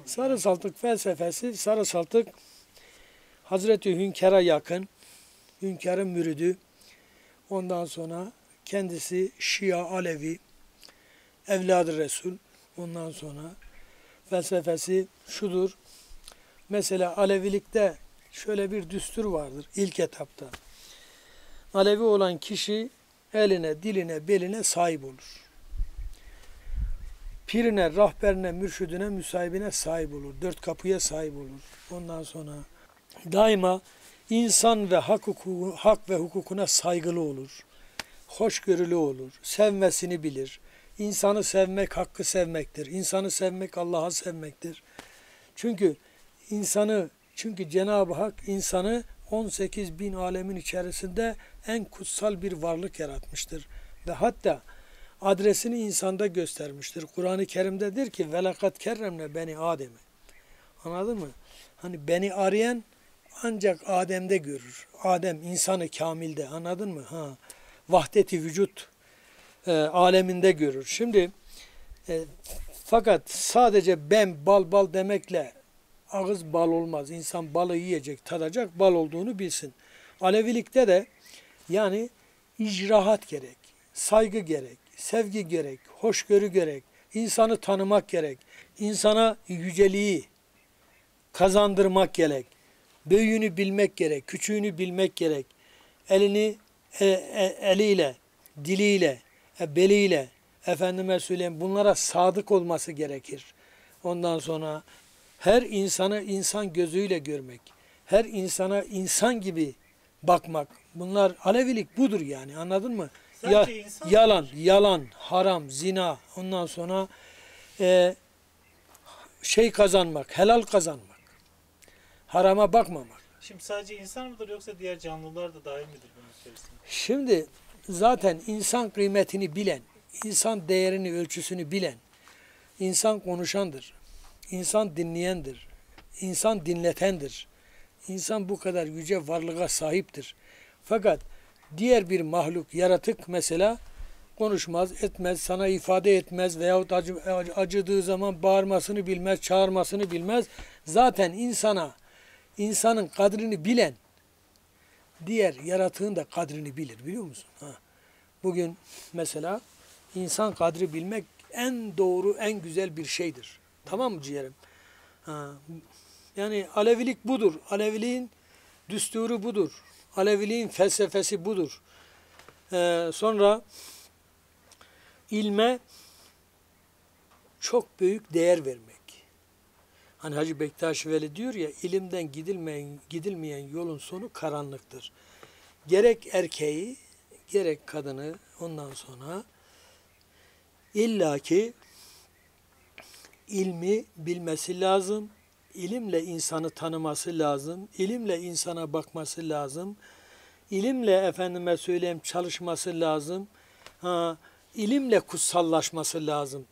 Sarı Saltık felsefesi, Sarı Saltık Hazreti Hünkar'a yakın, Hünkar'ın müridi. Ondan sonra kendisi Şia, Alevi, evladı Resul. Ondan sonra felsefesi şudur. Mesela Alevilikte şöyle bir düstur vardır ilk etapta. Alevi olan kişi eline, diline, beline sahip olur. Pirine, rahberine, mürşidine, müsahibine sahip olur. Dört kapıya sahip olur. Ondan sonra daima insan ve hak ve hukukuna saygılı olur. Hoşgörülü olur. Sevmesini bilir. İnsanı sevmek hakkı sevmektir. İnsanı sevmek Allah'ı sevmektir. Çünkü Cenab-ı Hak insanı 18 bin alemin içerisinde en kutsal bir varlık yaratmıştır. Ve hatta adresini insanda göstermiştir. Kur'an-ı Kerim'dedir ki velakat kerremne beni Adem'i. Anladın mı? Hani beni arayan ancak Adem'de görür. Adem insanı kamilde. Anladın mı? Vahdeti vücut aleminde görür. Şimdi fakat sadece ben bal demekle ağız bal olmaz. İnsan balı yiyecek, tadacak, bal olduğunu bilsin. Alevilikte de yani icraat gerek, saygı gerek, sevgi gerek, hoşgörü gerek, insanı tanımak gerek, insana yüceliği kazandırmak gerek, büyüğünü bilmek gerek, küçüğünü bilmek gerek, eliyle, diliyle, beliyle, efendime söyleyeyim bunlara sadık olması gerekir. Ondan sonra her insanı insan gözüyle görmek, her insana insan gibi bakmak. Bunlar Alevilik budur yani, anladın mı? Yalan, haram, zina, ondan sonra kazanmak, helal kazanmak, harama bakmamak. Şimdi sadece insan mıdır yoksa diğer canlılar da dahil midir bunun içerisinde? Şimdi zaten insan kıymetini bilen, insan değerini, ölçüsünü bilen, insan konuşandır, insan dinleyendir, insan dinletendir. İnsan bu kadar yüce varlığa sahiptir. Fakat diğer bir mahluk, yaratık mesela konuşmaz, etmez, sana ifade etmez veyahut acıdığı zaman bağırmasını bilmez, çağırmasını bilmez. Zaten insanın kadrini bilen, diğer yaratığın da kadrini bilir, biliyor musun? Bugün mesela insan kadri bilmek en doğru, en güzel bir şeydir. Tamam mı ciğerim? Yani Alevilik budur. Aleviliğin düsturu budur. Aleviliğin felsefesi budur. Sonra ilme çok büyük değer vermek. Hani Hacı Bektaş Veli diyor ya, ilimden gidilmeyen yolun sonu karanlıktır. Gerek erkeği, gerek kadını ondan sonra illaki ilmi bilmesi lazım. İlimle insanı tanıması lazım. İlimle insana bakması lazım. İlimle efendime söyleyeyim çalışması lazım. İlimle kutsallaşması lazım.